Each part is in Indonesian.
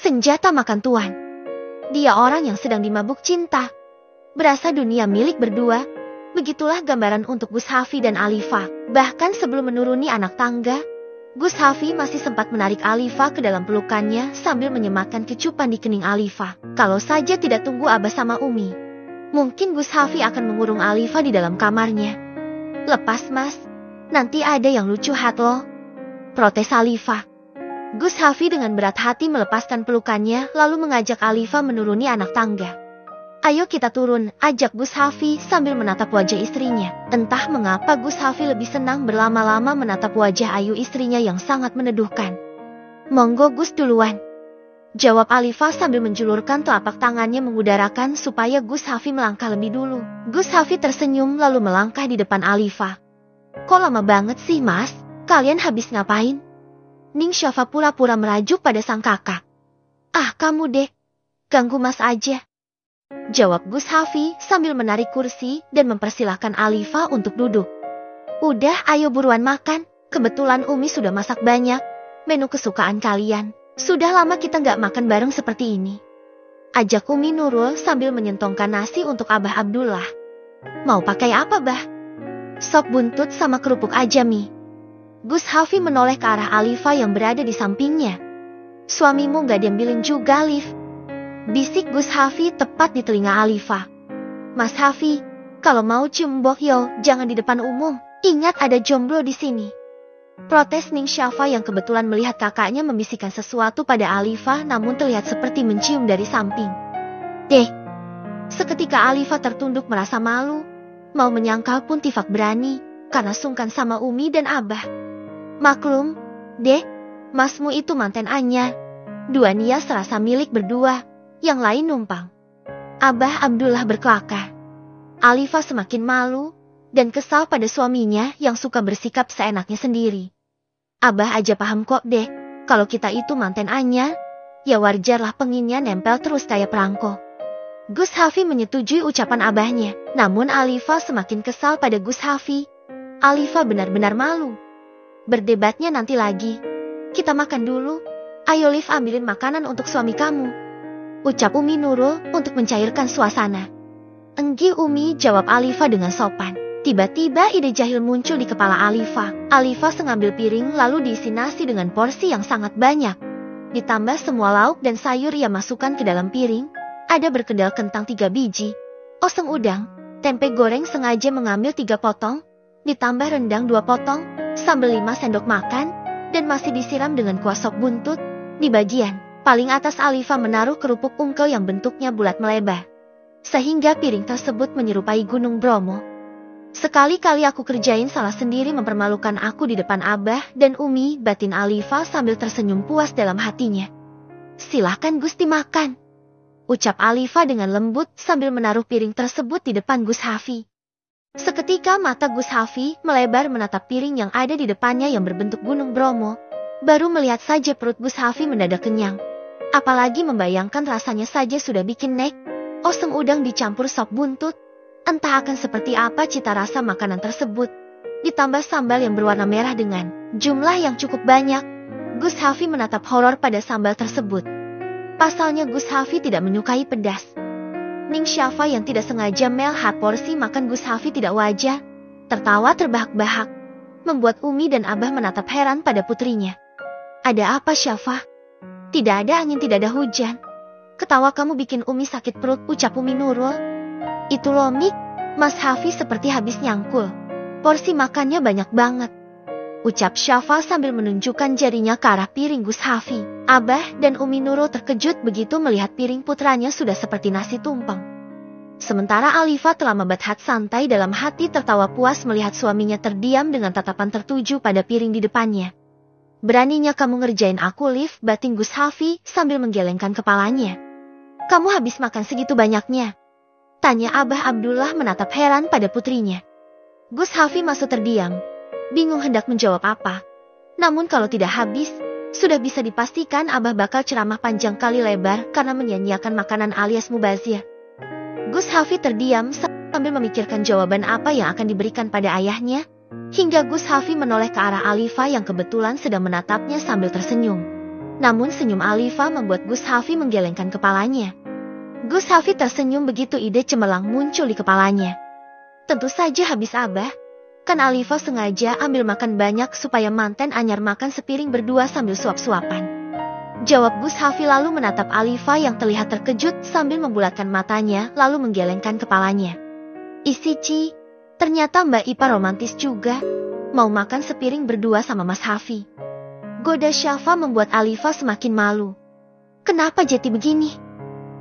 Senjata makan tuan. Dia orang yang sedang dimabuk cinta. Berasa dunia milik berdua. Begitulah gambaran untuk Gus Hafi dan Alifa. Bahkan sebelum menuruni anak tangga, Gus Hafi masih sempat menarik Alifa ke dalam pelukannya sambil menyematkan kecupan di kening Alifa. Kalau saja tidak tunggu Abah sama Umi, mungkin Gus Hafi akan mengurung Alifa di dalam kamarnya. Lepas mas, nanti ada yang lucu hat loh, protes Alifa. Gus Hafi dengan berat hati melepaskan pelukannya lalu mengajak Alifa menuruni anak tangga. Ayo kita turun, ajak Gus Hafi sambil menatap wajah istrinya. Entah mengapa Gus Hafi lebih senang berlama-lama menatap wajah ayu istrinya yang sangat meneduhkan. Monggo Gus duluan, jawab Alifa sambil menjulurkan telapak tangannya mengudarakan supaya Gus Hafi melangkah lebih dulu. Gus Hafi tersenyum lalu melangkah di depan Alifa. Kok lama banget sih mas, kalian habis ngapain? Ning Syafa pura-pura merajuk pada sang kakak. Ah kamu deh, ganggu mas aja, jawab Gus Hafi sambil menarik kursi dan mempersilahkan Alifa untuk duduk. Udah ayo buruan makan, kebetulan Umi sudah masak banyak, menu kesukaan kalian. Sudah lama kita nggak makan bareng seperti ini, ajak Umi Nurul sambil menyentongkan nasi untuk Abah Abdullah. Mau pakai apa bah? Sop buntut sama kerupuk aja Mi. Gus Hafi menoleh ke arah Alifa yang berada di sampingnya. Suamimu nggak diambilin juga Alif, bisik Gus Hafi tepat di telinga Alifa. Mas Hafi, kalau mau cium bohyo jangan di depan umum, ingat ada jomblo di sini, protes Ning Syafa yang kebetulan melihat kakaknya membisikkan sesuatu pada Alifa namun terlihat seperti mencium dari samping. Deh, seketika Alifa tertunduk merasa malu, mau menyangkal pun tifak berani karena sungkan sama Umi dan Abah. Maklum, deh, masmu itu manten anyar, dua nia serasa milik berdua, yang lain numpang. Abah Abdullah berkelakar. Alifa semakin malu dan kesal pada suaminya yang suka bersikap seenaknya sendiri. Abah aja paham kok deh, kalau kita itu manten anyar, ya wajarlah penginnya nempel terus kayak perangko. Gus Hafi menyetujui ucapan abahnya, namun Alifa semakin kesal pada Gus Hafi. Alifa benar-benar malu. Berdebatnya nanti lagi, kita makan dulu. Ayo Liv ambilin makanan untuk suami kamu, ucap Umi Nurul untuk mencairkan suasana. Enggi Umi, jawab Alifa dengan sopan. Tiba-tiba ide jahil muncul di kepala Alifa. Alifa sengambil piring lalu diisi nasi dengan porsi yang sangat banyak. Ditambah semua lauk dan sayur ia masukkan ke dalam piring. Ada berkedel kentang 3 biji, oseng udang, tempe goreng sengaja mengambil 3 potong, ditambah rendang 2 potong, sambal 5 sendok makan, dan masih disiram dengan kuah sop buntut. Di bagian paling atas Alifa menaruh kerupuk ungkel yang bentuknya bulat melebar, sehingga piring tersebut menyerupai Gunung Bromo. Sekali-kali aku kerjain salah sendiri mempermalukan aku di depan Abah dan Umi, batin Alifa sambil tersenyum puas dalam hatinya. Silahkan Gusti makan, ucap Alifa dengan lembut sambil menaruh piring tersebut di depan Gus Hafi. Seketika mata Gus Hafi melebar menatap piring yang ada di depannya yang berbentuk Gunung Bromo. Baru melihat saja perut Gus Hafi mendadak kenyang. Apalagi membayangkan rasanya saja sudah bikin nek. Oseng udang dicampur sop buntut. Entah akan seperti apa cita rasa makanan tersebut. Ditambah sambal yang berwarna merah dengan jumlah yang cukup banyak. Gus Hafi menatap horor pada sambal tersebut. Pasalnya Gus Hafi tidak menyukai pedas. Ning Syafa yang tidak sengaja melihat porsi makan Gus Hafi tidak wajar, tertawa terbahak-bahak, membuat Umi dan Abah menatap heran pada putrinya. Ada apa Syafa? Tidak ada angin, tidak ada hujan. Ketawa kamu bikin Umi sakit perut, ucap Umi Nurul. Itu loh Mik, Mas Hafi seperti habis nyangkul. Porsi makannya banyak banget, ucap Syafa sambil menunjukkan jarinya ke arah piring Gus Hafi. Abah dan Umi Nurul terkejut begitu melihat piring putranya sudah seperti nasi tumpeng. Sementara Alifa telah membahat santai dalam hati tertawa puas melihat suaminya terdiam dengan tatapan tertuju pada piring di depannya. Beraninya kamu ngerjain aku Liv, batin Gus Hafi sambil menggelengkan kepalanya. Kamu habis makan segitu banyaknya? Tanya Abah Abdullah menatap heran pada putrinya. Gus Hafi masih terdiam, bingung hendak menjawab apa. Namun kalau tidak habis, sudah bisa dipastikan Abah bakal ceramah panjang kali lebar karena menyanyiakan makanan alias mubazir. Gus Hafi terdiam sambil memikirkan jawaban apa yang akan diberikan pada ayahnya, hingga Gus Hafi menoleh ke arah Alifa yang kebetulan sedang menatapnya sambil tersenyum. Namun senyum Alifa membuat Gus Hafi menggelengkan kepalanya. Gus Hafi tersenyum begitu ide cemerlang muncul di kepalanya. Tentu saja habis Abah. Kan Alifa sengaja ambil makan banyak supaya manten anyar makan sepiring berdua sambil suap-suapan. Jawab Gus Hafi lalu menatap Alifa yang terlihat terkejut sambil membulatkan matanya lalu menggelengkan kepalanya. Isi Ci, ternyata Mbak Ipa romantis juga. Mau makan sepiring berdua sama Mas Hafi. Goda Syafa membuat Alifa semakin malu. Kenapa jadi begini?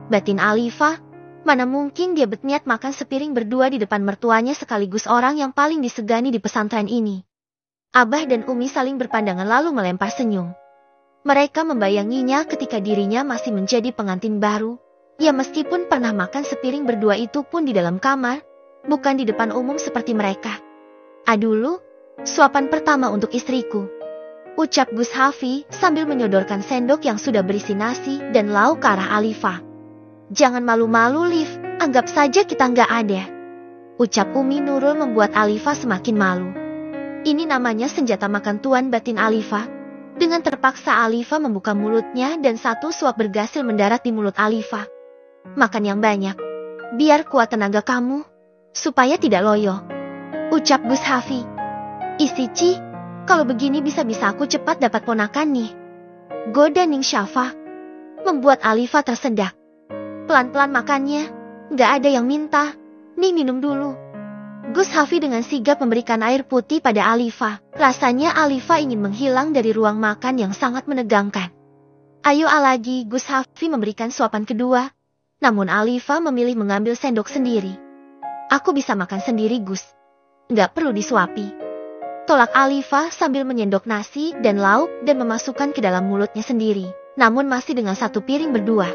Batin Alifa. Mana mungkin dia berniat makan sepiring berdua di depan mertuanya sekaligus orang yang paling disegani di pesantren ini. Abah dan Umi saling berpandangan lalu melempar senyum. Mereka membayanginya ketika dirinya masih menjadi pengantin baru. Ya meskipun pernah makan sepiring berdua itu pun di dalam kamar, bukan di depan umum seperti mereka. Dulu, suapan pertama untuk istriku. Ucap Gus Hafi sambil menyodorkan sendok yang sudah berisi nasi dan lauk ke arah Alifa. Jangan malu-malu, Liv. Anggap saja kita nggak ada. Ucap Umi Nurul membuat Alifa semakin malu. Ini namanya senjata makan tuan batin Alifa. Dengan terpaksa Alifa membuka mulutnya dan satu suap berhasil mendarat di mulut Alifa. Makan yang banyak. Biar kuat tenaga kamu. Supaya tidak loyo. Ucap Gus Hafi. Isi Ci, kalau begini bisa-bisa aku cepat dapat ponakan nih. Goda Ning Syafa. Membuat Alifa tersedak. Pelan-pelan makannya, gak ada yang minta. Nih minum dulu. Gus Hafi dengan sigap memberikan air putih pada Alifa. Rasanya Alifa ingin menghilang dari ruang makan yang sangat menegangkan. Ayo lagi, Gus Hafi memberikan suapan kedua. Namun Alifa memilih mengambil sendok sendiri. Aku bisa makan sendiri, Gus. Gak perlu disuapi. Tolak Alifa sambil menyendok nasi dan lauk dan memasukkan ke dalam mulutnya sendiri. Namun masih dengan satu piring berdua.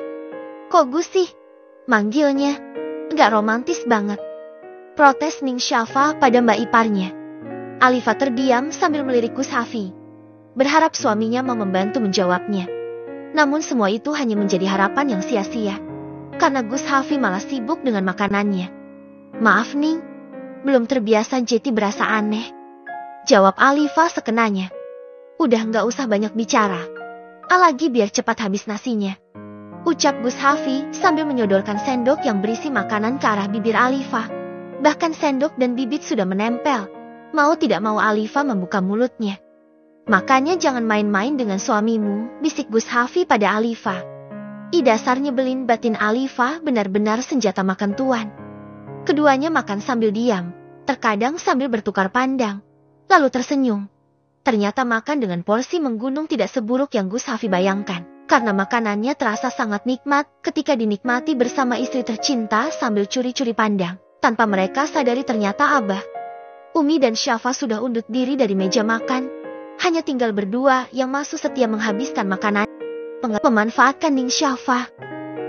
Kok Gus sih? Manggilnya. Gak romantis banget. Protes Ning Syafa pada mbak iparnya. Alifa terdiam sambil melirik Gus Hafi. Berharap suaminya mau membantu menjawabnya. Namun semua itu hanya menjadi harapan yang sia-sia. Karena Gus Hafi malah sibuk dengan makanannya. Maaf Ning. Belum terbiasa jadi berasa aneh. Jawab Alifa sekenanya. Udah gak usah banyak bicara. Lagi biar cepat habis nasinya. Ucap Gus Hafi sambil menyodorkan sendok yang berisi makanan ke arah bibir Alifa. Bahkan sendok dan bibit sudah menempel. Mau tidak mau Alifa membuka mulutnya. Makanya jangan main-main dengan suamimu, bisik Gus Hafi pada Alifa. Dasar nyebelin batin Alifa benar-benar senjata makan tuan. Keduanya makan sambil diam, terkadang sambil bertukar pandang. Lalu tersenyum. Ternyata makan dengan porsi menggunung tidak seburuk yang Gus Hafi bayangkan. Karena makanannya terasa sangat nikmat ketika dinikmati bersama istri tercinta sambil curi-curi pandang. Tanpa mereka sadari ternyata Abah, Umi dan Syafa sudah undur diri dari meja makan. Hanya tinggal berdua yang masuk setia menghabiskan makanan. Memanfaatkan Ning Syafa.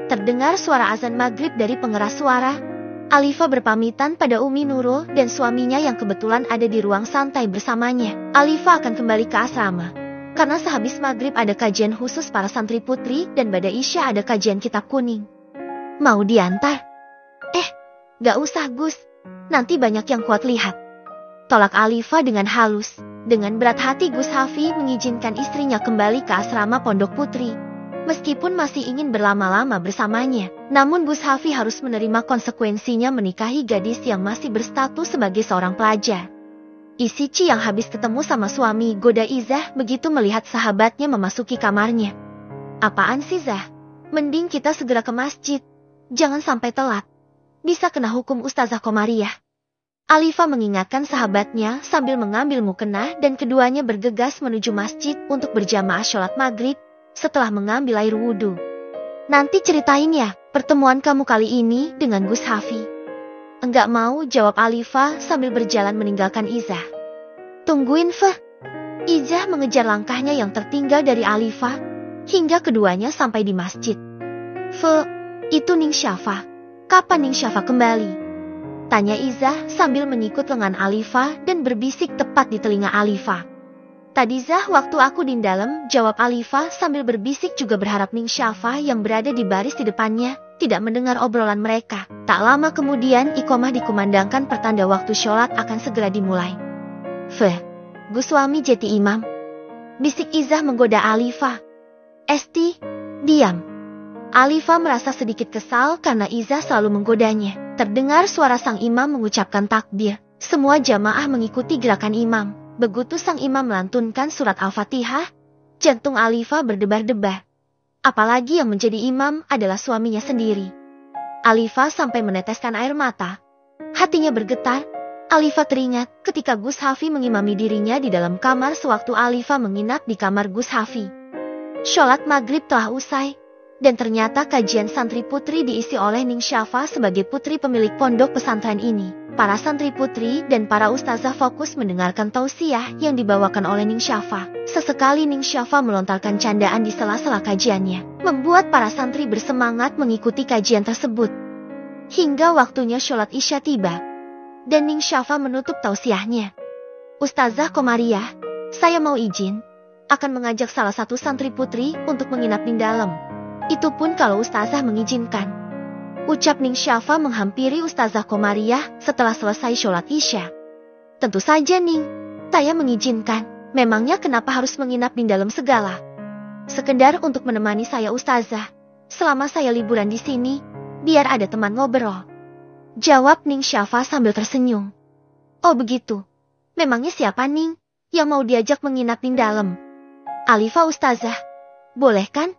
Terdengar suara azan maghrib dari pengeras suara. Alifa berpamitan pada Umi Nurul dan suaminya yang kebetulan ada di ruang santai bersamanya. Alifa akan kembali ke asrama. Karena sehabis maghrib ada kajian khusus para santri putri dan pada Isya ada kajian kitab kuning. Mau diantar? Gak usah Gus, nanti banyak yang kuat lihat. Tolak Alifa dengan halus. Dengan berat hati Gus Hafi mengizinkan istrinya kembali ke asrama Pondok Putri. Meskipun masih ingin berlama-lama bersamanya, namun Gus Hafi harus menerima konsekuensinya menikahi gadis yang masih berstatus sebagai seorang pelajar. Isi Ci yang habis ketemu sama suami goda Izah begitu melihat sahabatnya memasuki kamarnya. Apaan sih Zah? Mending kita segera ke masjid. Jangan sampai telat. Bisa kena hukum Ustazah Komariah. Alifa mengingatkan sahabatnya sambil mengambil mukena dan keduanya bergegas menuju masjid untuk berjamaah sholat maghrib setelah mengambil air wudhu. Nanti ceritain ya pertemuan kamu kali ini dengan Gus Hafi. Enggak mau, jawab Alifa sambil berjalan meninggalkan Izah. Tungguin, Fah. Izah mengejar langkahnya yang tertinggal dari Alifa, hingga keduanya sampai di masjid. Fah, itu Ning Syafa. Kapan Ning Syafa kembali? Tanya Izah sambil menyikut lengan Alifa dan berbisik tepat di telinga Alifa. Tadi Zah waktu aku di dalam, jawab Alifa sambil berbisik juga berharap Ning Syafa yang berada di baris di depannya tidak mendengar obrolan mereka. Tak lama kemudian iqomah dikumandangkan pertanda waktu sholat akan segera dimulai. Gus suami jadi imam. Bisik Izah menggoda Alifa. Esti, diam. Alifa merasa sedikit kesal karena Izzah selalu menggodanya. Terdengar suara sang imam mengucapkan takbir. Semua jamaah mengikuti gerakan imam. Begitu sang imam melantunkan surat Al-Fatihah, jantung Alifa berdebar-debar. Apalagi yang menjadi imam adalah suaminya sendiri. Alifa sampai meneteskan air mata. Hatinya bergetar. Alifa teringat ketika Gus Hafi mengimami dirinya di dalam kamar sewaktu Alifa menginap di kamar Gus Hafi. Sholat maghrib telah usai, dan ternyata kajian santri putri diisi oleh Ning Syafa sebagai putri pemilik pondok pesantren ini. Para santri putri dan para ustazah fokus mendengarkan tausiah yang dibawakan oleh Ning Syafa. Sesekali Ning Syafa melontarkan candaan di sela-sela kajiannya, membuat para santri bersemangat mengikuti kajian tersebut. Hingga waktunya sholat isya tiba, dan Ning Syafa menutup tausiahnya. Ustazah Komariah, saya mau izin akan mengajak salah satu santri putri untuk menginap di dalam. Itu pun kalau ustazah mengizinkan. Ucap Ning Syafa menghampiri Ustazah Komariah setelah selesai sholat isya. Tentu saja Ning, saya mengizinkan. Memangnya kenapa harus menginap di dalam segala? Sekedar untuk menemani saya ustazah. Selama saya liburan di sini, biar ada teman ngobrol. Jawab Ning Syafa sambil tersenyum. Oh begitu. Memangnya siapa Ning yang mau diajak menginap di dalam? Alifa ustazah. Boleh kan?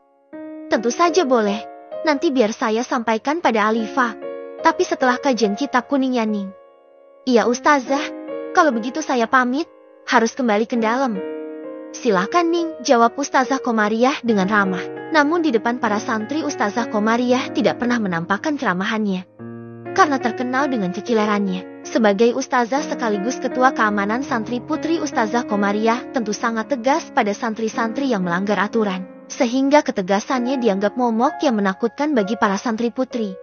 Tentu saja boleh. Nanti biar saya sampaikan pada Alifa. Tapi setelah kajian kitab kuningnya Ning. Iya ustazah. Kalau begitu saya pamit. Harus kembali ke dalam. Silakan Ning, jawab Ustazah Komariah dengan ramah. Namun di depan para santri Ustazah Komariah tidak pernah menampakkan keramahannya. Karena terkenal dengan kecilerannya. Sebagai ustazah sekaligus ketua keamanan santri putri, Ustazah Komariah tentu sangat tegas pada santri-santri yang melanggar aturan. Sehingga ketegasannya dianggap momok yang menakutkan bagi para santri putri.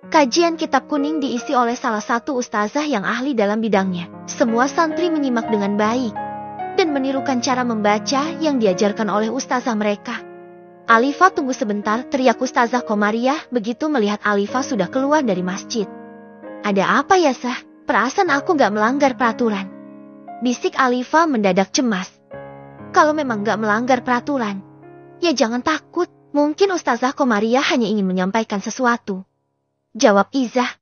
Kajian kitab kuning diisi oleh salah satu ustazah yang ahli dalam bidangnya. Semua santri menyimak dengan baik dan menirukan cara membaca yang diajarkan oleh ustazah mereka. Alifa, tunggu sebentar, teriak Ustazah Komariah begitu melihat Alifa sudah keluar dari masjid. Ada apa ya Sah? Perasaan aku gak melanggar peraturan. Bisik Alifa mendadak cemas. Kalau memang gak melanggar peraturan, ya jangan takut. Mungkin Ustazah Komariah hanya ingin menyampaikan sesuatu. Jawab Izzah.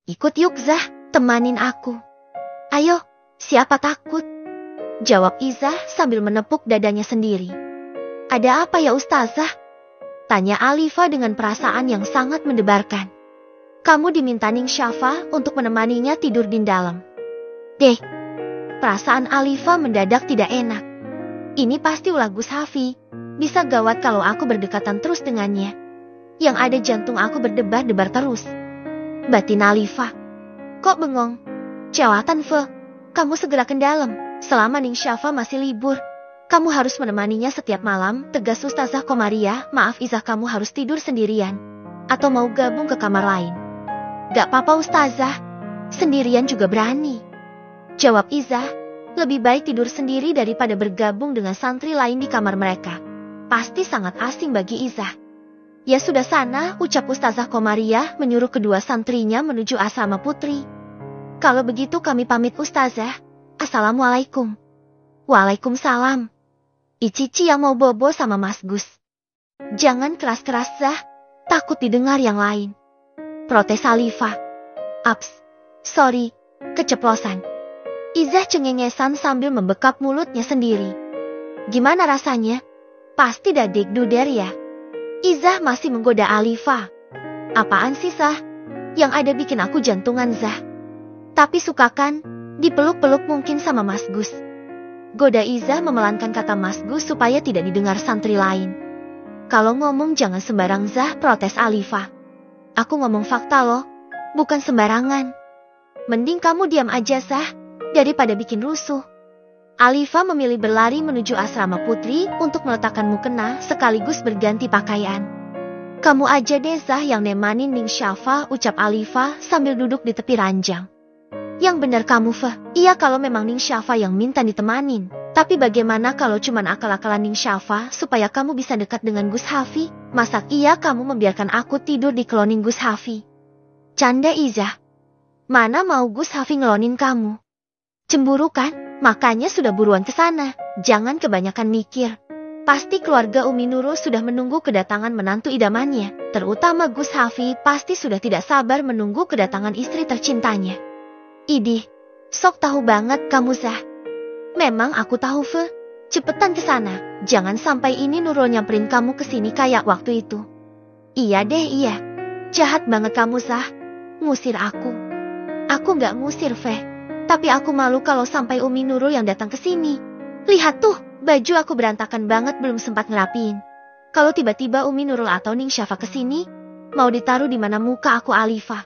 Ikut yuk Zah, temanin aku. Ayo, siapa takut? Jawab Izzah sambil menepuk dadanya sendiri. Ada apa ya Ustazah? Tanya Alifa dengan perasaan yang sangat mendebarkan. Kamu diminta Ning Syafa untuk menemaninya tidur di dalam. Deh, perasaan Alifa mendadak tidak enak. Ini pasti ulah Gus Hafi. Bisa gawat kalau aku berdekatan terus dengannya. Yang ada jantung aku berdebar-debar terus. Batin Alifa. Kok bengong? Jawatan Fe, kamu segera ke dalam. Selama Ning Syafa masih libur, kamu harus menemaninya setiap malam, tegas Ustazah Komariah. Maaf Izzah, kamu harus tidur sendirian. Atau mau gabung ke kamar lain? Gak apa-apa Ustazah, sendirian juga berani. Jawab Izzah, lebih baik tidur sendiri daripada bergabung dengan santri lain di kamar mereka. Pasti sangat asing bagi Izzah. Ya sudah sana, ucap Ustazah Komariah menyuruh kedua santrinya menuju asrama putri. Kalau begitu kami pamit Ustazah. Assalamualaikum. Waalaikumsalam. Cici yang mau bobo sama Mas Gus. Jangan keras-keras Zah, takut didengar yang lain. Protes Alifa. Ups, sorry, keceplosan. Izzah cengengesan sambil membekap mulutnya sendiri. Gimana rasanya? Pasti dadek duder ya. Izzah masih menggoda Alifa. Apaan sih Zah? Yang ada bikin aku jantungan Zah. Tapi suka kan, dipeluk-peluk mungkin sama Mas Gus. Goda Izzah memelankan kata Mas Gus supaya tidak didengar santri lain. Kalau ngomong jangan sembarang Zah, protes Alifa. Aku ngomong fakta loh, bukan sembarangan. Mending kamu diam aja Zah, daripada bikin rusuh. Alifa memilih berlari menuju asrama putri untuk meletakkan mukena sekaligus berganti pakaian. Kamu aja deh Zah yang nemanin Ning Syafa, ucap Alifa sambil duduk di tepi ranjang. Yang benar kamu Fah, iya kalau memang Ning Syafa yang minta ditemanin. Tapi bagaimana kalau cuman akal-akalan Ning Syafa supaya kamu bisa dekat dengan Gus Hafi? Masak iya kamu membiarkan aku tidur di kloning Gus Hafi? Canda Izzah. Mana mau Gus Hafi ngelonin kamu? Cemburu kan? Makanya sudah buruan ke sana. Jangan kebanyakan mikir. Pasti keluarga Umi Nurul sudah menunggu kedatangan menantu idamannya. Terutama Gus Hafi pasti sudah tidak sabar menunggu kedatangan istri tercintanya. Idih, sok tahu banget kamu Zah. Memang aku tahu Fe. Cepetan ke sana. Jangan sampai ini Nurul nyamperin kamu ke sini kayak waktu itu. Iya deh iya. Jahat banget kamu Zah. Ngusir aku. Aku gak ngusir Fe. Tapi aku malu kalau sampai Umi Nurul yang datang ke sini. Lihat tuh, baju aku berantakan banget belum sempat ngerapiin. Kalau tiba-tiba Umi Nurul atau Ning Syafa ke sini, mau ditaruh di mana muka aku Alifah?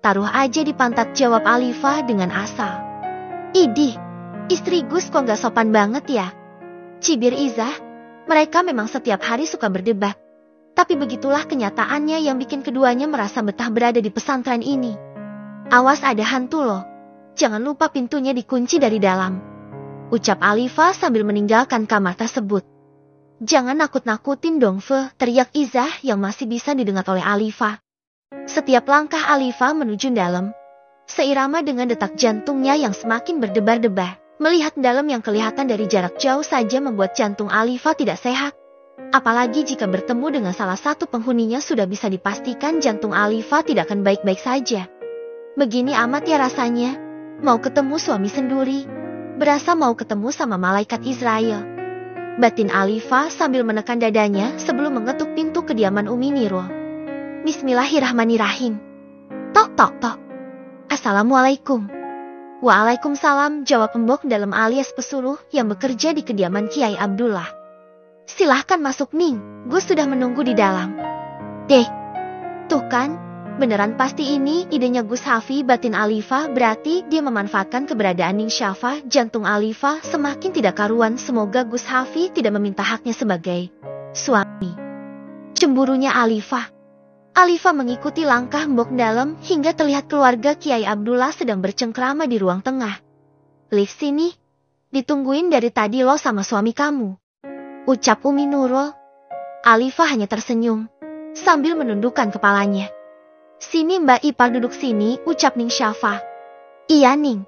Taruh aja di pantat, jawab Alifah dengan asal. Idih, istri Gus kok gak sopan banget ya? Cibir Izah, mereka memang setiap hari suka berdebat. Tapi begitulah kenyataannya yang bikin keduanya merasa betah berada di pesantren ini. Awas ada hantu loh. Jangan lupa pintunya dikunci dari dalam. Ucap Alifah sambil meninggalkan kamar tersebut. Jangan nakut-nakutin dong Fe, teriak Izah yang masih bisa didengar oleh Alifah. Setiap langkah Alifah menuju dalam, seirama dengan detak jantungnya yang semakin berdebar-debar. Melihat dalam yang kelihatan dari jarak jauh saja membuat jantung Alifah tidak sehat. Apalagi jika bertemu dengan salah satu penghuninya sudah bisa dipastikan jantung Alifah tidak akan baik-baik saja. Begini amat ya rasanya. Mau ketemu suami sendiri, berasa mau ketemu sama malaikat Israel. Batin Alifah sambil menekan dadanya sebelum mengetuk pintu kediaman Umi Nurul. Bismillahirrahmanirrahim. Tok tok tok. Assalamualaikum. Waalaikumsalam, jawab embok dalam alias pesuruh yang bekerja di kediaman Kiai Abdullah. Silahkan masuk Ning, Gus sudah menunggu di dalam. Deh, tuh kan. Beneran pasti ini idenya Gus Hafi, batin Alifah, berarti dia memanfaatkan keberadaan Ning Syafa. Jantung Alifah semakin tidak karuan, semoga Gus Hafi tidak meminta haknya sebagai suami. Cemburunya Alifah. Alifah mengikuti langkah mbok dalam hingga terlihat keluarga Kiai Abdullah sedang bercengkrama di ruang tengah. Lift sini, ditungguin dari tadi lo sama suami kamu. Ucap Umi Nurul. Alifah hanya tersenyum, sambil menundukkan kepalanya. Sini Mbak Ipar duduk sini, ucap Ning Syafa. Iya Ning.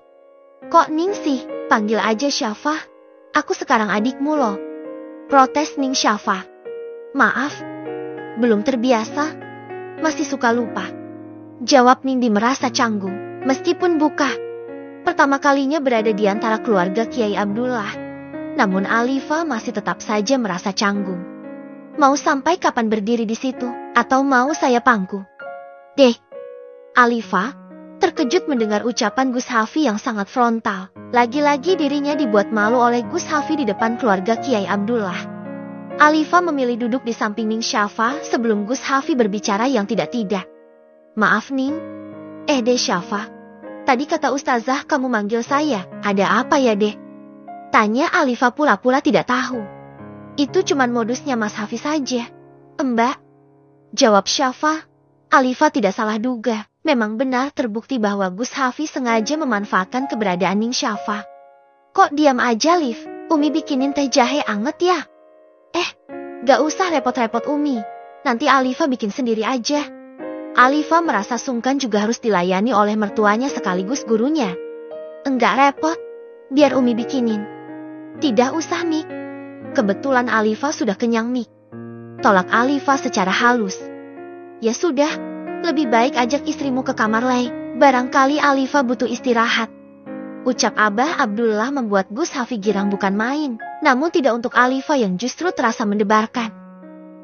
Kok Ning sih, panggil aja Syafa. Aku sekarang adikmu loh. Protes Ning Syafa. Maaf, belum terbiasa. Masih suka lupa. Jawab Nindi merasa canggung, meskipun buka. Pertama kalinya berada di antara keluarga Kiai Abdullah. Namun Alifah masih tetap saja merasa canggung. Mau sampai kapan berdiri di situ? Atau mau saya pangku? Deh, Alifah terkejut mendengar ucapan Gus Hafi yang sangat frontal. Lagi-lagi dirinya dibuat malu oleh Gus Hafi di depan keluarga Kiai Abdullah. Alifah memilih duduk di samping Ning Syafa sebelum Gus Hafi berbicara yang tidak-tidak. Maaf Ning. Deh Syafa. Tadi kata Ustazah kamu manggil saya, ada apa ya deh? Tanya Alifah pura-pura tidak tahu. Itu cuman modusnya Mas Hafi saja. Mbak. Jawab Syafa. Alifah tidak salah duga, memang benar terbukti bahwa Gus Hafi sengaja memanfaatkan keberadaan Ning Syafa. Kok diam aja Liv, Umi bikinin teh jahe anget ya? Gak usah repot-repot Umi, nanti Alifah bikin sendiri aja. Alifah merasa sungkan juga harus dilayani oleh mertuanya sekaligus gurunya. Enggak repot, biar Umi bikinin. Tidak usah Mik, kebetulan Alifah sudah kenyang Mik. Tolak Alifah secara halus. Ya sudah, lebih baik ajak istrimu ke kamar Lei, barangkali Alifah butuh istirahat. Ucap Abah Abdullah membuat Gus Hafi girang bukan main, namun tidak untuk Alifah yang justru terasa mendebarkan.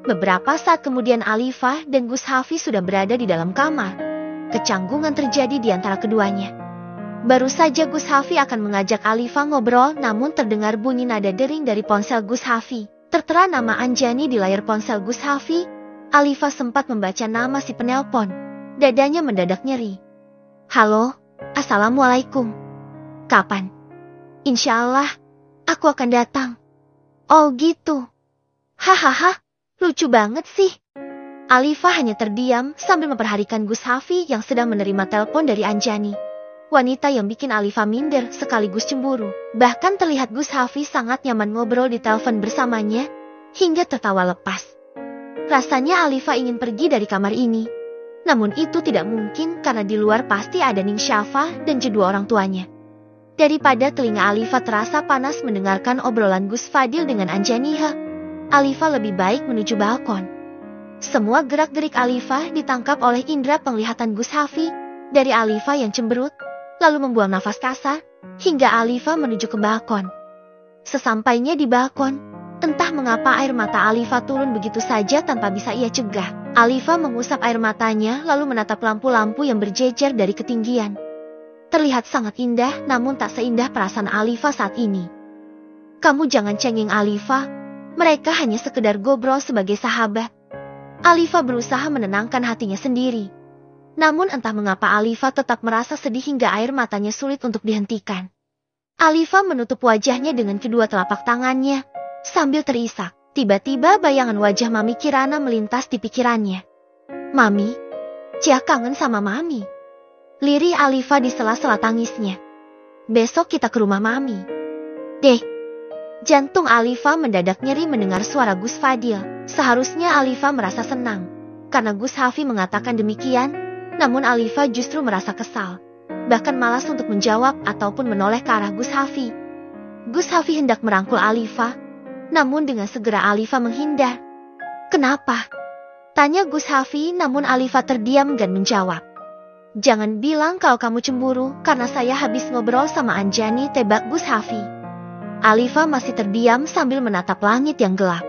Beberapa saat kemudian Alifah dan Gus Hafi sudah berada di dalam kamar. Kecanggungan terjadi di antara keduanya. Baru saja Gus Hafi akan mengajak Alifah ngobrol, namun terdengar bunyi nada dering dari ponsel Gus Hafi. Tertera nama Anjani di layar ponsel Gus Hafi. Alifah sempat membaca nama si penelpon. Dadanya mendadak nyeri. Halo, Assalamualaikum. Kapan? Insya Allah, aku akan datang. Oh gitu. Hahaha, lucu banget sih. Alifah hanya terdiam sambil memperhatikan Gus Hafi yang sedang menerima telepon dari Anjani. Wanita yang bikin Alifah minder sekaligus cemburu. Bahkan terlihat Gus Hafi sangat nyaman ngobrol di telepon bersamanya, hingga tertawa lepas. Rasanya Alifah ingin pergi dari kamar ini. Namun itu tidak mungkin karena di luar pasti ada Ning Syafa dan kedua orang tuanya. Daripada telinga Alifah terasa panas mendengarkan obrolan Gus Fadil dengan Anjaniha, Alifa lebih baik menuju balkon. Semua gerak-gerik Alifa ditangkap oleh indera penglihatan Gus Hafi, dari Alifa yang cemberut, lalu membuang nafas kasar, hingga Alifa menuju ke balkon. Sesampainya di balkon, entah mengapa air mata Alifa turun begitu saja tanpa bisa ia cegah. Alifa mengusap air matanya lalu menatap lampu-lampu yang berjejer dari ketinggian. Terlihat sangat indah, namun tak seindah perasaan Alifa saat ini. Kamu jangan cengeng Alifa, mereka hanya sekedar ngobrol sebagai sahabat. Alifa berusaha menenangkan hatinya sendiri. Namun entah mengapa Alifa tetap merasa sedih hingga air matanya sulit untuk dihentikan. Alifa menutup wajahnya dengan kedua telapak tangannya, sambil terisak. Tiba-tiba bayangan wajah Mami Kirana melintas di pikirannya. Mami, Cia kangen sama Mami. Lirih Alifa di sela-sela tangisnya. Besok kita ke rumah Mami. Deh. Jantung Alifa mendadak nyeri mendengar suara Gus Fadil. Seharusnya Alifa merasa senang, karena Gus Hafi mengatakan demikian, namun Alifa justru merasa kesal. Bahkan malas untuk menjawab ataupun menoleh ke arah Gus Hafi. Gus Hafi hendak merangkul Alifa, namun dengan segera Alifa menghindar. Kenapa? Tanya Gus Hafi, namun Alifa terdiam dan menjawab. Jangan bilang kalau kamu cemburu karena saya habis ngobrol sama Anjani, tebak Gus Hafi. Alifa masih terdiam sambil menatap langit yang gelap.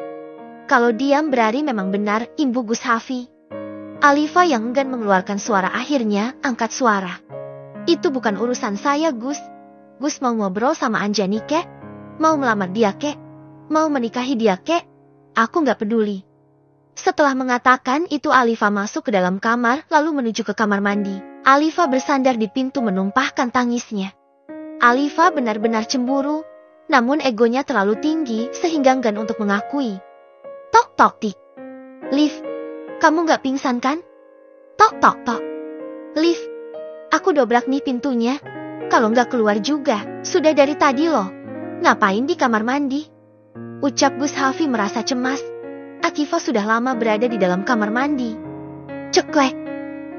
Kalau diam berarti memang benar, imbu Gus Hafi. Alifa yang enggan mengeluarkan suara akhirnya angkat suara. Itu bukan urusan saya, Gus. Gus mau ngobrol sama Anjani kek? Mau melamar dia kek? Mau menikahi dia kek? Aku nggak peduli. Setelah mengatakan itu Alifa masuk ke dalam kamar lalu menuju ke kamar mandi. Alifa bersandar di pintu menumpahkan tangisnya. Alifa benar-benar cemburu, namun egonya terlalu tinggi sehingga enggan untuk mengakui. Tok tok tik. Liv, kamu nggak pingsan kan? Tok tok tok. Liv, aku dobrak nih pintunya. Kalau nggak keluar juga, sudah dari tadi loh. Ngapain di kamar mandi? Ucap Gus Hafi merasa cemas. Akifa sudah lama berada di dalam kamar mandi. Ceklek.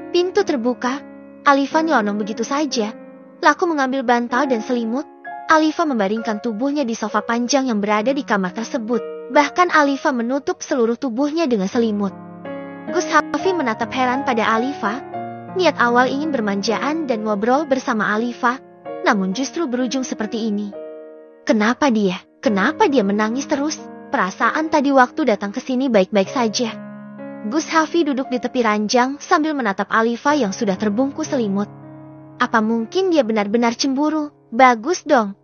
Pintu terbuka. Alifa nyelonong begitu saja. Laku mengambil bantal dan selimut. Alifa membaringkan tubuhnya di sofa panjang yang berada di kamar tersebut. Bahkan Alifa menutup seluruh tubuhnya dengan selimut. Gus Hafi menatap heran pada Alifa. Niat awal ingin bermanjaan dan ngobrol bersama Alifa, namun justru berujung seperti ini. Kenapa dia? Kenapa dia menangis terus? Perasaan tadi waktu datang ke sini baik-baik saja. Gus Hafi duduk di tepi ranjang sambil menatap Alifa yang sudah terbungkus selimut. Apa mungkin dia benar-benar cemburu? Bagus dong.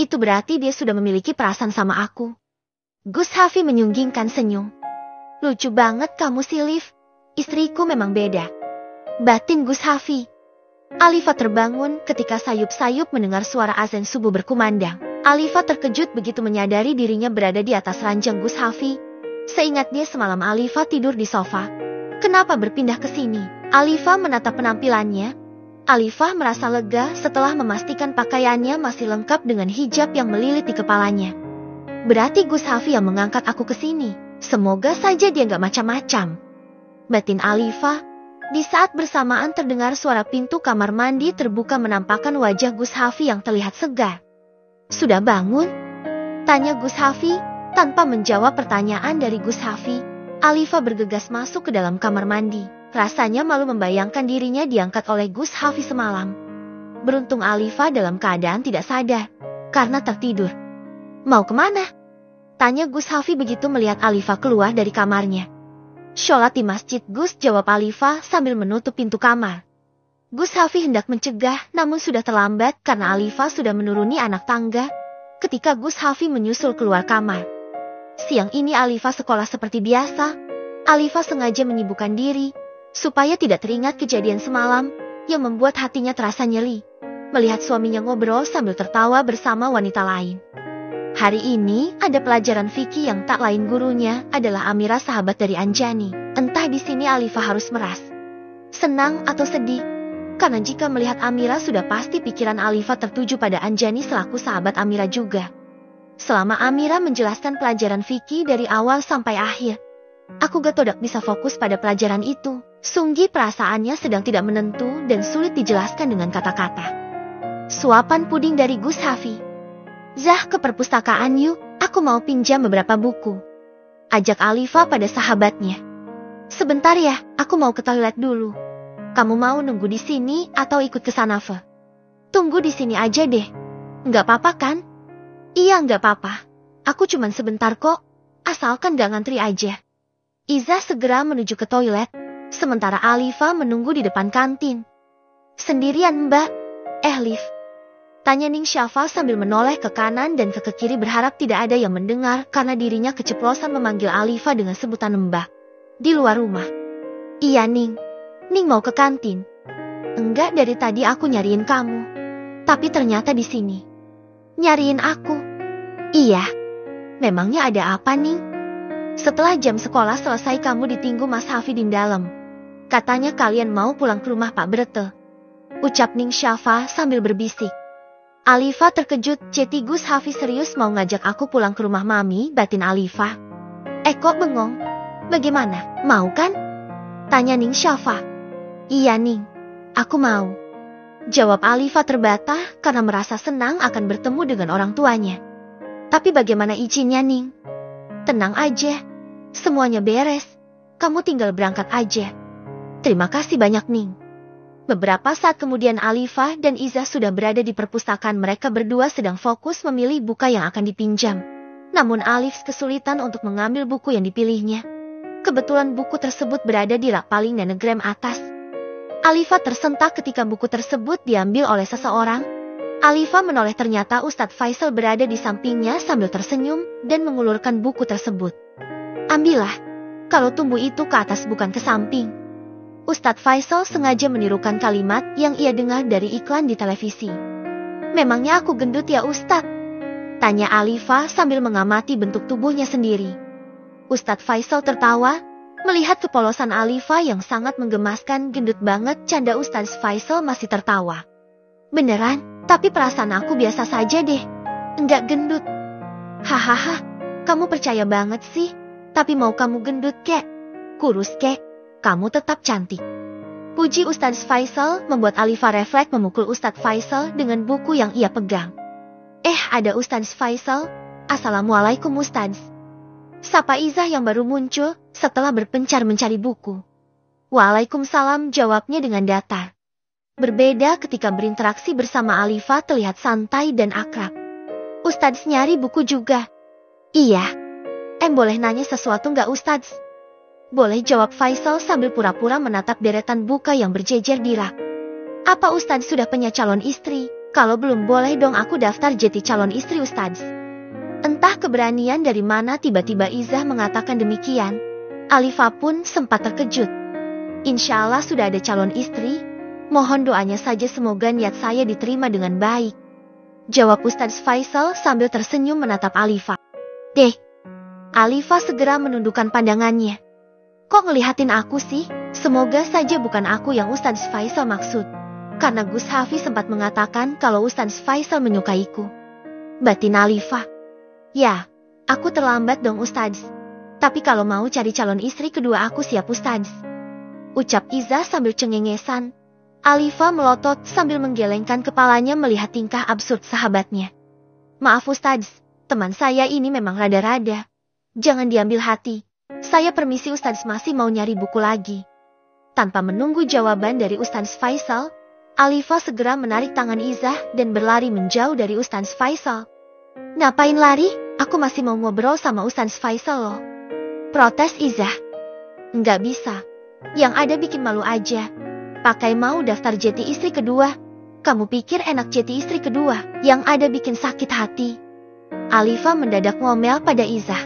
Itu berarti dia sudah memiliki perasaan sama aku. Gus Hafi menyunggingkan senyum. Lucu banget kamu sih, Liv. Istriku memang beda. Batin Gus Hafi. Alifa terbangun ketika sayup-sayup mendengar suara azan subuh berkumandang. Alifa terkejut begitu menyadari dirinya berada di atas ranjang Gus Hafi. Seingat dia semalam Alifa tidur di sofa. Kenapa berpindah ke sini? Alifa menatap penampilannya. Alifa merasa lega setelah memastikan pakaiannya masih lengkap dengan hijab yang melilit di kepalanya. Berarti Gus Hafi yang mengangkat aku ke sini. Semoga saja dia nggak macam-macam. Batin Alifa. Di saat bersamaan terdengar suara pintu kamar mandi terbuka menampakkan wajah Gus Hafi yang terlihat segar. Sudah bangun? Tanya Gus Hafi. Tanpa menjawab pertanyaan dari Gus Hafi, Alifa bergegas masuk ke dalam kamar mandi. Rasanya malu membayangkan dirinya diangkat oleh Gus Hafi semalam. Beruntung Alifa dalam keadaan tidak sadar, karena tertidur. Mau kemana? Tanya Gus Hafi begitu melihat Alifa keluar dari kamarnya. Sholat di masjid, Gus, jawab Alifa sambil menutup pintu kamar. Gus Hafi hendak mencegah, namun sudah terlambat karena Alifa sudah menuruni anak tangga ketika Gus Hafi menyusul keluar kamar. Siang ini Alifa sekolah seperti biasa. Alifa sengaja menyibukkan diri supaya tidak teringat kejadian semalam yang membuat hatinya terasa nyeri. Melihat suaminya ngobrol sambil tertawa bersama wanita lain. Hari ini ada pelajaran fikih yang tak lain gurunya adalah Amira, sahabat dari Anjani. Entah di sini Alifa harus meras, senang atau sedih. Karena jika melihat Amira sudah pasti pikiran Alifa tertuju pada Anjani selaku sahabat Amira juga. Selama Amira menjelaskan pelajaran fikih dari awal sampai akhir, aku gak todak bisa fokus pada pelajaran itu. Sungguh perasaannya sedang tidak menentu dan sulit dijelaskan dengan kata-kata. Suapan puding dari Gus Hafi. Zah, ke perpustakaan yuk, aku mau pinjam beberapa buku. Ajak Alifa pada sahabatnya. Sebentar ya, aku mau ke toilet dulu. Kamu mau nunggu di sini atau ikut ke sana, Fe? Tunggu di sini aja deh. Nggak apa-apa kan? Iya, nggak apa-apa. Aku cuman sebentar kok. Asalkan gak ngantri aja. Iza segera menuju ke toilet, sementara Alifa menunggu di depan kantin. Sendirian, Mbak? Liv? Tanya Ning Syafa sambil menoleh ke kanan dan ke kiri berharap tidak ada yang mendengar karena dirinya keceplosan memanggil Alifa dengan sebutan Mbak. Di luar rumah. Iya, Ning. Ning mau ke kantin. Enggak, dari tadi aku nyariin kamu. Tapi ternyata di sini. Nyariin aku? Iya. Memangnya ada apa, Ning? Setelah jam sekolah selesai kamu ditinggu Mas Hafidin dalam. Katanya kalian mau pulang ke rumah Pak Brete. Ucap Ning Syafa sambil berbisik. Alifa terkejut, Ceti Gus Hafiz serius mau ngajak aku pulang ke rumah Mami, batin Alifa. Kok bengong? Bagaimana, mau kan? Tanya Ning Syafa. Iya, Ning. Aku mau. Jawab Alifa terbata karena merasa senang akan bertemu dengan orang tuanya. Tapi bagaimana izinnya, Ning? Tenang aja. Semuanya beres. Kamu tinggal berangkat aja. Terima kasih banyak, Ning. Beberapa saat kemudian Alifa dan Iza sudah berada di perpustakaan. Mereka berdua sedang fokus memilih buku yang akan dipinjam. Namun Alif kesulitan untuk mengambil buku yang dipilihnya. Kebetulan buku tersebut berada di rak paling nanogram atas. Alifa tersentak ketika buku tersebut diambil oleh seseorang. Alifa menoleh, ternyata Ustadz Faisal berada di sampingnya sambil tersenyum dan mengulurkan buku tersebut. Ambillah, kalau tumbuh itu ke atas bukan ke samping. Ustadz Faisal sengaja menirukan kalimat yang ia dengar dari iklan di televisi. Memangnya aku gendut ya, Ustadz? Tanya Alifa sambil mengamati bentuk tubuhnya sendiri. Ustadz Faisal tertawa, melihat kepolosan Alifa yang sangat menggemaskan. Gendut banget, canda Ustadz Faisal masih tertawa. Beneran, tapi perasaan aku biasa saja deh. Enggak gendut. Hahaha, kamu percaya banget sih. Tapi mau kamu gendut kek, kurus kek, kamu tetap cantik. Puji Ustadz Faisal membuat Alifa refleks memukul Ustadz Faisal dengan buku yang ia pegang. Ada Ustadz Faisal. Assalamualaikum Ustadz. Sapa Izah yang baru muncul setelah berpencar mencari buku. Waalaikumsalam, jawabnya dengan datar. Berbeda ketika berinteraksi bersama Alifa terlihat santai dan akrab. Ustadz nyari buku juga? Iya. Boleh nanya sesuatu nggak Ustadz? Boleh, jawab Faisal sambil pura-pura menatap deretan buku yang berjejer di rak. Apa Ustadz sudah punya calon istri? Kalau belum, boleh dong aku daftar jadi calon istri Ustadz. Entah keberanian dari mana tiba-tiba Izah mengatakan demikian. Alifa pun sempat terkejut. Insya Allah sudah ada calon istri. Mohon doanya saja semoga niat saya diterima dengan baik. Jawab Ustadz Faisal sambil tersenyum menatap Alifa. Deh. Alifa segera menundukkan pandangannya. Kok ngelihatin aku sih? Semoga saja bukan aku yang Ustadz Faisal maksud. Karena Gus Hafiz sempat mengatakan kalau Ustadz Faisal menyukaiku. Batin Alifa. Ya, aku terlambat dong Ustadz. Tapi kalau mau cari calon istri kedua aku siap Ustadz. Ucap Iza sambil cengengesan. Alifa melotot sambil menggelengkan kepalanya melihat tingkah absurd sahabatnya. Maaf Ustadz, teman saya ini memang rada-rada. Jangan diambil hati. Saya permisi Ustadz, masih mau nyari buku lagi. Tanpa menunggu jawaban dari Ustadz Faisal, Alifa segera menarik tangan Izah dan berlari menjauh dari Ustadz Faisal. Ngapain lari? Aku masih mau ngobrol sama Ustadz Faisal loh. Protes Izah. Nggak bisa. Yang ada bikin malu aja. Pakai mau daftar jadi istri kedua. Kamu pikir enak jadi istri kedua? Yang ada bikin sakit hati. Alifa mendadak ngomel pada Izah.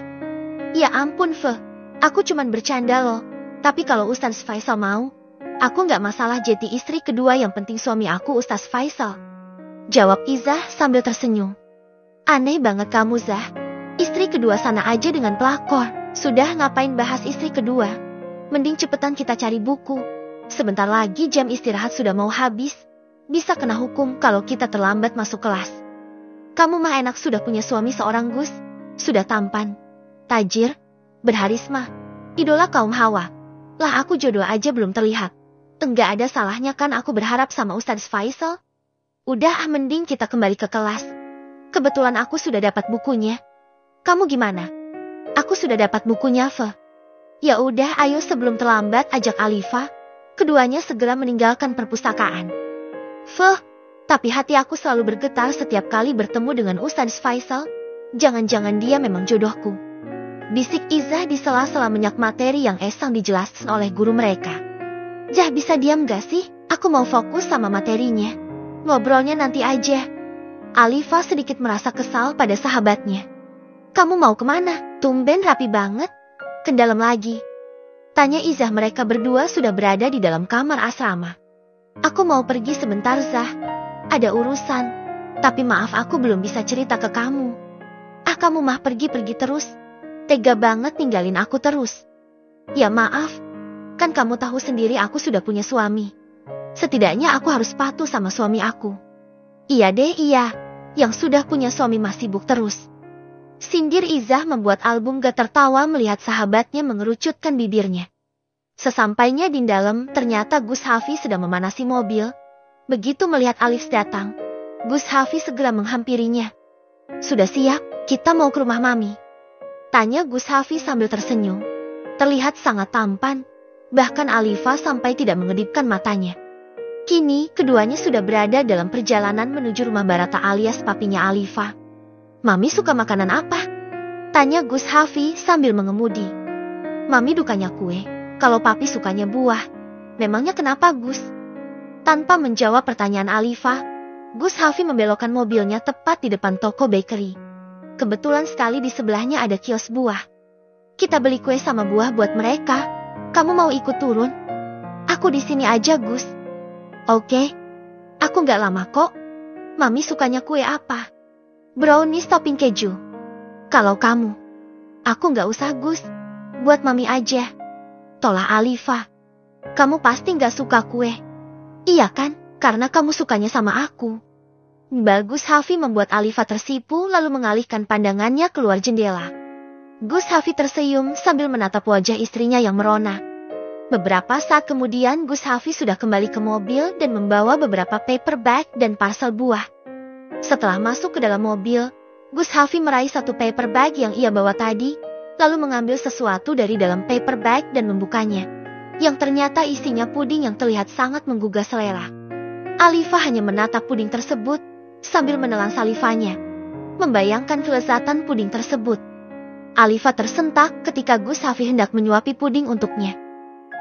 Ya ampun Fe, aku cuman bercanda loh. Tapi kalau Ustadz Faisal mau, aku nggak masalah jadi istri kedua, yang penting suami aku Ustadz Faisal. Jawab Izah sambil tersenyum. Aneh banget kamu Zah. Istri kedua sana aja dengan pelakor. Sudah, ngapain bahas istri kedua? Mending cepetan kita cari buku. Sebentar lagi jam istirahat sudah mau habis. Bisa kena hukum kalau kita terlambat masuk kelas. Kamu mah enak sudah punya suami seorang Gus. Sudah tampan, tajir, berharisma, idola kaum hawa. Lah aku jodoh aja belum terlihat. Enggak ada salahnya kan aku berharap sama Ustadz Faisal? Udah mending kita kembali ke kelas. Kebetulan aku sudah dapat bukunya. Kamu gimana? Aku sudah dapat bukunya, Fe. Ya udah, ayo sebelum terlambat, ajak Alifa. Keduanya segera meninggalkan perpustakaan. Fe, tapi hati aku selalu bergetar setiap kali bertemu dengan Ustadz Faisal. Jangan-jangan dia memang jodohku. Bisik Izzah di sela-sela menyak materi yang esang dijelaskan oleh guru mereka. Jah, bisa diam gak sih? Aku mau fokus sama materinya. Ngobrolnya nanti aja. Alifa sedikit merasa kesal pada sahabatnya. Kamu mau kemana? Tumben rapi banget. Ke dalam lagi. Tanya Izzah. Mereka berdua sudah berada di dalam kamar asrama. Aku mau pergi sebentar, Zah. Ada urusan. Tapi maaf, aku belum bisa cerita ke kamu. Ah, kamu mah pergi-pergi terus. Tega banget ninggalin aku terus. Ya maaf. Kan kamu tahu sendiri aku sudah punya suami. Setidaknya aku harus patuh sama suami aku. Iya deh, iya. Yang sudah punya suami masih sibuk terus. Sindir Izzah membuat Album gak tertawa melihat sahabatnya mengerucutkan bibirnya. Sesampainya di dalam, ternyata Gus Hafi sedang memanasi mobil. Begitu melihat Alif datang, Gus Hafi segera menghampirinya. Sudah siap, kita mau ke rumah Mami. Tanya Gus Hafi sambil tersenyum. Terlihat sangat tampan, bahkan Alifa sampai tidak mengedipkan matanya. Kini, keduanya sudah berada dalam perjalanan menuju rumah Barata alias papinya Alifa. Mami suka makanan apa? Tanya Gus Hafi sambil mengemudi. Mami dukanya kue, kalau papi sukanya buah. Memangnya kenapa, Gus? Tanpa menjawab pertanyaan Alifa, Gus Hafi membelokkan mobilnya tepat di depan toko bakery. Kebetulan sekali di sebelahnya ada kios buah. Kita beli kue sama buah buat mereka. Kamu mau ikut turun? Aku di sini aja, Gus. Oke. Aku nggak lama kok. Mami sukanya kue apa? Brownies topping keju. Kalau kamu, aku nggak usah, Gus. Buat Mami aja. Tolah Alifa. Kamu pasti nggak suka kue. Iya kan? Karena kamu sukanya sama aku. Gus Hafi membuat Alifa tersipu lalu mengalihkan pandangannya keluar jendela. Gus Hafi tersenyum sambil menatap wajah istrinya yang merona. Beberapa saat kemudian Gus Hafi sudah kembali ke mobil dan membawa beberapa paper bag dan parcel buah. Setelah masuk ke dalam mobil, Gus Hafi meraih satu paper bag yang ia bawa tadi, lalu mengambil sesuatu dari dalam paper bag dan membukanya. Yang ternyata isinya puding yang terlihat sangat menggugah selera. Alifa hanya menatap puding tersebut, sambil menelan salivanya. Membayangkan kelezatan puding tersebut. Alifa tersentak ketika Gus Hafi hendak menyuapi puding untuknya.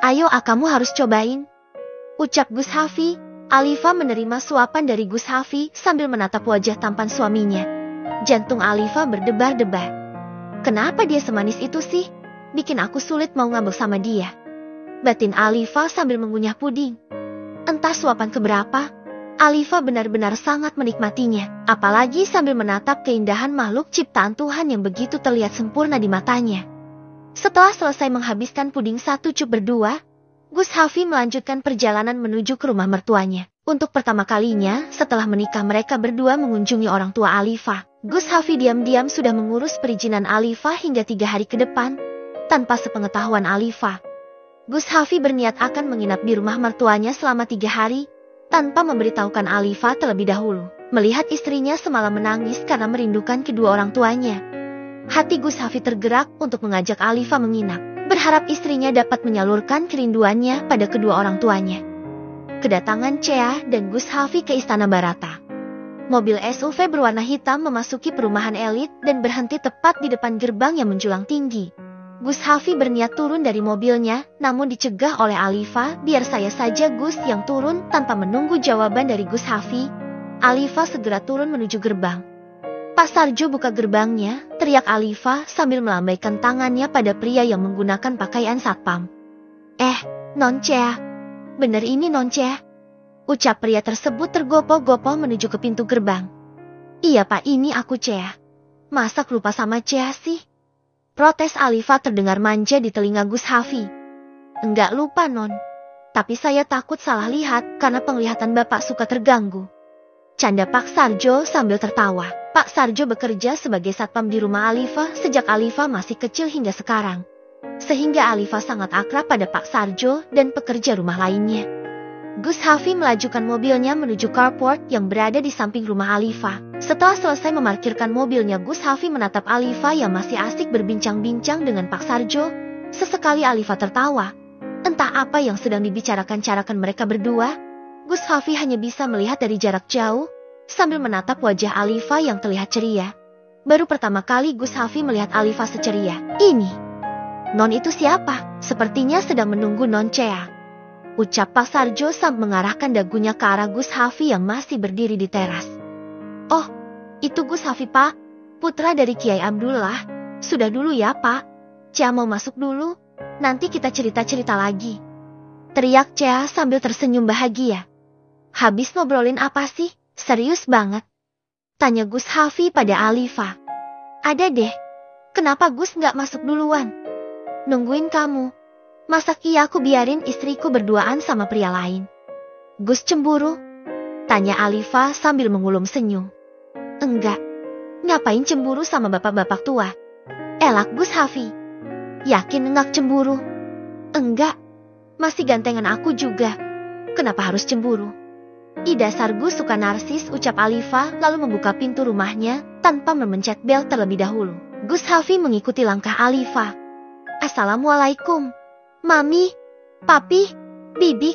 Ayo, kamu harus cobain. Ucap Gus Hafi. Alifa menerima suapan dari Gus Hafi sambil menatap wajah tampan suaminya. Jantung Alifa berdebar-debar. Kenapa dia semanis itu sih? Bikin aku sulit mau ngambek sama dia. Batin Alifa sambil mengunyah puding. Entah suapan keberapa, Alifa benar-benar sangat menikmatinya. Apalagi sambil menatap keindahan makhluk ciptaan Tuhan yang begitu terlihat sempurna di matanya. Setelah selesai menghabiskan puding satu cup berdua, Gus Hafi melanjutkan perjalanan menuju ke rumah mertuanya. Untuk pertama kalinya setelah menikah mereka berdua mengunjungi orang tua Alifa. Gus Hafi diam-diam sudah mengurus perizinan Alifa hingga 3 hari ke depan, tanpa sepengetahuan Alifa. Gus Hafi berniat akan menginap di rumah mertuanya selama 3 hari, tanpa memberitahukan Alifa terlebih dahulu. Melihat istrinya semalam menangis karena merindukan kedua orang tuanya, hati Gus Hafi tergerak untuk mengajak Alifa menginap. Berharap istrinya dapat menyalurkan kerinduannya pada kedua orang tuanya. Kedatangan Chea dan Gus Hafi ke Istana Barata. Mobil SUV berwarna hitam memasuki perumahan elit dan berhenti tepat di depan gerbang yang menjulang tinggi. Gus Hafi berniat turun dari mobilnya, namun dicegah oleh Alifa. Biar saya saja, Gus, yang turun. Tanpa menunggu jawaban dari Gus Hafi, Alifa segera turun menuju gerbang. Pak Sarjo buka gerbangnya, teriak Alifa sambil melambaikan tangannya pada pria yang menggunakan pakaian satpam. Non Chea. Bener ini Non Chea. Ucap pria tersebut tergopoh-gopoh menuju ke pintu gerbang. Iya Pak, ini aku Chea. Masa lupa sama Chea sih? Protes Alifa terdengar manja di telinga Gus Hafi. Enggak lupa Non. Tapi saya takut salah lihat karena penglihatan Bapak suka terganggu. Canda Pak Sarjo sambil tertawa. Pak Sarjo bekerja sebagai satpam di rumah Alifa sejak Alifa masih kecil hingga sekarang. Sehingga Alifa sangat akrab pada Pak Sarjo dan pekerja rumah lainnya. Gus Hafi melajukan mobilnya menuju carport yang berada di samping rumah Alifa. Setelah selesai memarkirkan mobilnya, Gus Hafi menatap Alifa yang masih asik berbincang-bincang dengan Pak Sarjo. Sesekali Alifa tertawa. Entah apa yang sedang dibicarakan mereka berdua. Gus Hafi hanya bisa melihat dari jarak jauh, sambil menatap wajah Alifa yang terlihat ceria. Baru pertama kali Gus Hafi melihat Alifa seceria ini. Non itu siapa? Sepertinya sedang menunggu Non Cea, ucap Pak Sarjo sambil mengarahkan dagunya ke arah Gus Hafi yang masih berdiri di teras. Oh, itu Gus Hafi Pak, putra dari Kiai Abdullah. Sudah dulu ya Pak, Cea mau masuk dulu, nanti kita cerita-cerita lagi. Teriak Cea sambil tersenyum bahagia. Habis ngobrolin apa sih? Serius banget? Tanya Gus Hafi pada Alifa. Ada deh, kenapa Gus nggak masuk duluan? Nungguin kamu. Masa iya aku biarin istriku berduaan sama pria lain? Gus cemburu? Tanya Alifa sambil mengulum senyum. Enggak. Ngapain cemburu sama bapak-bapak tua? Elak Gus Hafi. Yakin enggak cemburu? Enggak. Masih gantengan aku juga. Kenapa harus cemburu? Ih dasar Gus suka narsis, ucap Alifa lalu membuka pintu rumahnya tanpa memencet bel terlebih dahulu. Gus Hafi mengikuti langkah Alifa. Assalamualaikum. Mami, Papi, Bibi.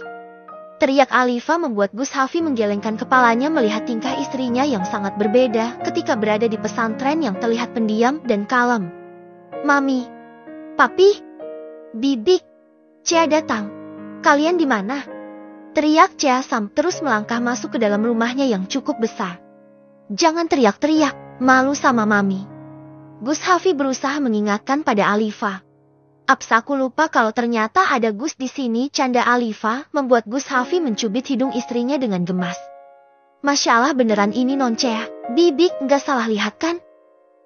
Teriak Alifa membuat Gus Hafi menggelengkan kepalanya melihat tingkah istrinya yang sangat berbeda ketika berada di pesantren yang terlihat pendiam dan kalem. Mami, Papi, Bibi, Cea datang. Kalian di mana? Teriak Cea sambil terus melangkah masuk ke dalam rumahnya yang cukup besar. Jangan teriak-teriak, malu sama Mami. Gus Hafi berusaha mengingatkan pada Alifa. Aps aku lupa kalau ternyata ada Gus di sini, canda Alifa membuat Gus Hafi mencubit hidung istrinya dengan gemas. Masya Allah beneran ini Non Cea, Bibik nggak salah lihat kan?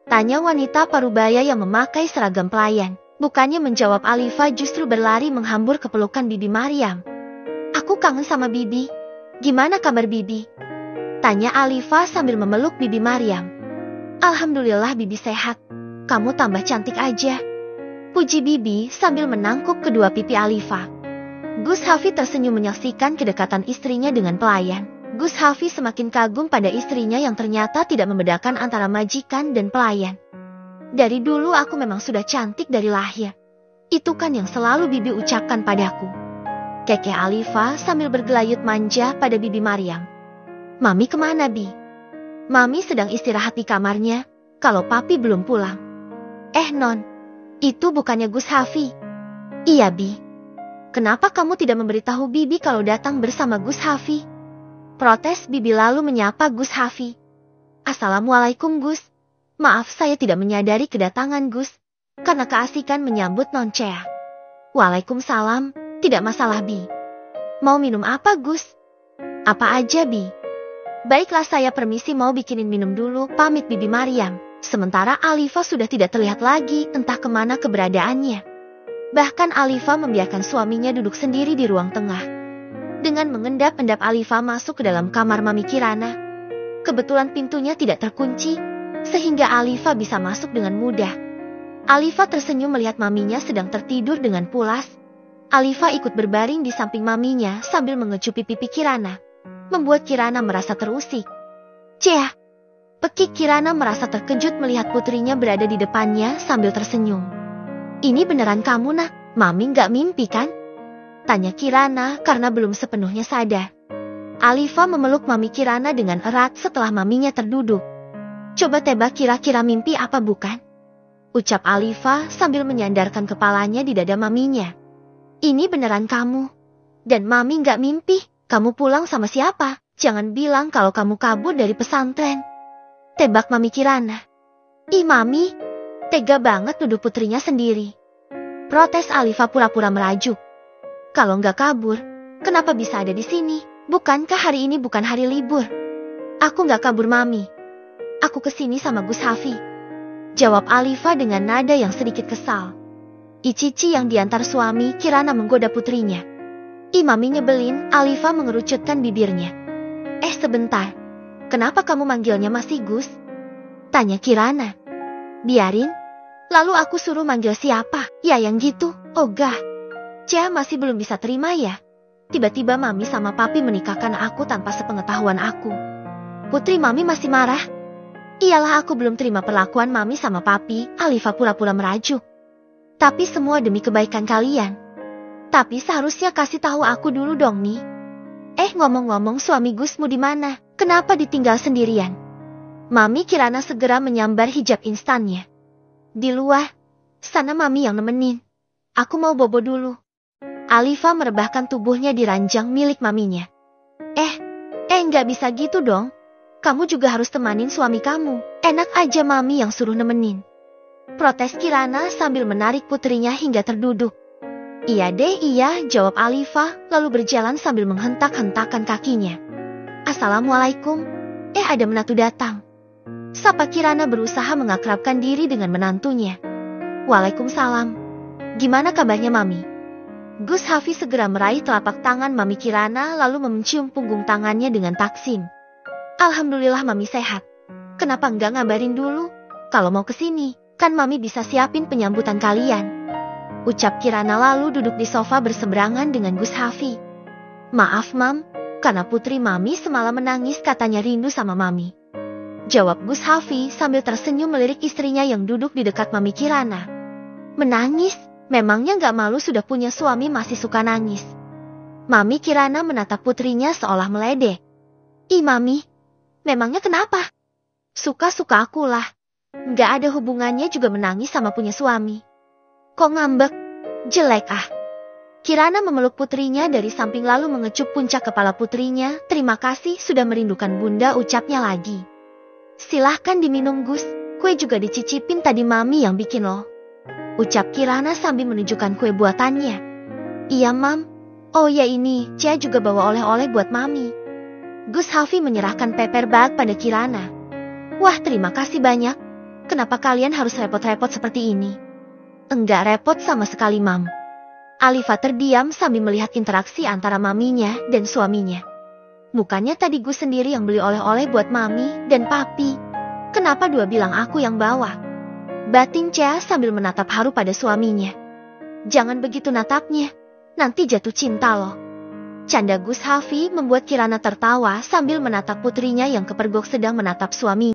Tanya wanita parubaya yang memakai seragam pelayan. Bukannya menjawab Alifa justru berlari menghambur ke pelukan Bibi Maryam. Aku kangen sama Bibi. Gimana kabar Bibi? Tanya Alifa sambil memeluk Bibi Maryam. Alhamdulillah Bibi sehat. Kamu tambah cantik aja. Puji Bibi sambil menangkup kedua pipi Alifa. Gus Hafi tersenyum menyaksikan kedekatan istrinya dengan pelayan. Gus Hafi semakin kagum pada istrinya yang ternyata tidak membedakan antara majikan dan pelayan. Dari dulu aku memang sudah cantik dari lahir. Itu kan yang selalu Bibi ucapkan padaku. Keke Alifa sambil bergelayut manja pada Bibi Maryam. Mami kemana Bi? Mami sedang istirahat di kamarnya, kalau Papi belum pulang. Non. Itu bukannya Gus Hafi? Iya Bi. Kenapa kamu tidak memberitahu Bibi kalau datang bersama Gus Hafi? Protes Bibi lalu menyapa Gus Hafi. Assalamualaikum Gus. Maaf saya tidak menyadari kedatangan Gus, karena keasikan menyambut Non Cea. Waalaikumsalam, tidak masalah Bi. Mau minum apa Gus? Apa aja Bi? Baiklah saya permisi mau bikinin minum dulu, pamit Bibi Maryam. Sementara Alifa sudah tidak terlihat lagi, entah kemana keberadaannya. Bahkan Alifa membiarkan suaminya duduk sendiri di ruang tengah. Dengan mengendap-endap Alifa masuk ke dalam kamar Mami Kirana. Kebetulan pintunya tidak terkunci, sehingga Alifa bisa masuk dengan mudah. Alifa tersenyum melihat maminya sedang tertidur dengan pulas. Alifa ikut berbaring di samping maminya sambil mengecupi pipi Kirana, membuat Kirana merasa terusik. Cea! Pekik Kirana merasa terkejut melihat putrinya berada di depannya sambil tersenyum. Ini beneran kamu nak? Mami nggak mimpi kan? Tanya Kirana karena belum sepenuhnya sadar. Alifa memeluk Mami Kirana dengan erat setelah maminya terduduk. Coba tebak kira-kira mimpi apa bukan? Ucap Alifa sambil menyandarkan kepalanya di dada maminya. Ini beneran kamu. Dan Mami nggak mimpi. Kamu pulang sama siapa? Jangan bilang kalau kamu kabur dari pesantren. Tebak Mami Kirana. Ih Mami, tega banget nuduh putrinya sendiri. Protes Alifa pura-pura merajuk. Kalau nggak kabur, kenapa bisa ada di sini? Bukankah hari ini bukan hari libur? Aku nggak kabur Mami. Aku kesini sama Gus Hafi. Jawab Alifa dengan nada yang sedikit kesal. Cici yang diantar suami Kirana menggoda putrinya. Ih Mami nyebelin, Alifa mengerucutkan bibirnya. Sebentar. Kenapa kamu manggilnya masih Gus? Tanya Kirana. Biarin. Lalu aku suruh manggil siapa? Ya yang gitu. Ogah. Cea masih belum bisa terima ya. Tiba-tiba Mami sama Papi menikahkan aku tanpa sepengetahuan aku. Putri Mami masih marah. Iyalah aku belum terima perlakuan mami sama papi, Alifa pura-pura merajuk. Tapi semua demi kebaikan kalian. Tapi seharusnya kasih tahu aku dulu dong nih. Ngomong-ngomong suami Gusmu di mana? Kenapa ditinggal sendirian? Mami Kirana segera menyambar hijab instannya. Di luar, sana mami yang nemenin. Aku mau bobo dulu. Alifa merebahkan tubuhnya di ranjang milik maminya. Nggak bisa gitu dong. Kamu juga harus temanin suami kamu. Enak aja mami yang suruh nemenin. Protes Kirana sambil menarik putrinya hingga terduduk. Iya deh iya, jawab Alifa lalu berjalan sambil menghentak-hentakan kakinya. Assalamualaikum. Ada menantu datang. Sapa Kirana berusaha mengakrabkan diri dengan menantunya. Waalaikumsalam. Gimana kabarnya mami? Gus Hafi segera meraih telapak tangan mami Kirana lalu mencium punggung tangannya dengan taksim. Alhamdulillah mami sehat. Kenapa enggak ngabarin dulu? Kalau mau kesini, kan mami bisa siapin penyambutan kalian. Ucap Kirana lalu duduk di sofa berseberangan dengan Gus Hafi. Maaf mam, karena putri mami semalam menangis katanya rindu sama mami. Jawab Gus Hafi sambil tersenyum melirik istrinya yang duduk di dekat mami Kirana. Menangis? Memangnya gak malu sudah punya suami masih suka nangis? Mami Kirana menatap putrinya seolah meledek. Ih mami, memangnya kenapa? Suka-suka akulah. Gak ada hubungannya juga menangis sama punya suami. Kok ngambek? Jelek ah. Kirana memeluk putrinya dari samping lalu mengecup puncak kepala putrinya. Terima kasih sudah merindukan bunda, ucapnya lagi. Silahkan diminum Gus, kue juga dicicipin tadi mami yang bikin loh. Ucap Kirana sambil menunjukkan kue buatannya. Iya mam. Oh ya ini, Cia juga bawa oleh-oleh buat mami. Gus Hafi menyerahkan paper bag pada Kirana. Wah terima kasih banyak. Kenapa kalian harus repot-repot seperti ini? Enggak repot sama sekali mam. Alifa terdiam sambil melihat interaksi antara maminya dan suaminya. Bukannya tadi Gus sendiri yang beli oleh-oleh buat mami dan papi. Kenapa dua bilang aku yang bawa? Batin Cia sambil menatap haru pada suaminya. Jangan begitu natapnya, nanti jatuh cinta loh. Canda Gus Hafi membuat Kirana tertawa sambil menatap putrinya yang kepergok sedang menatap suaminya.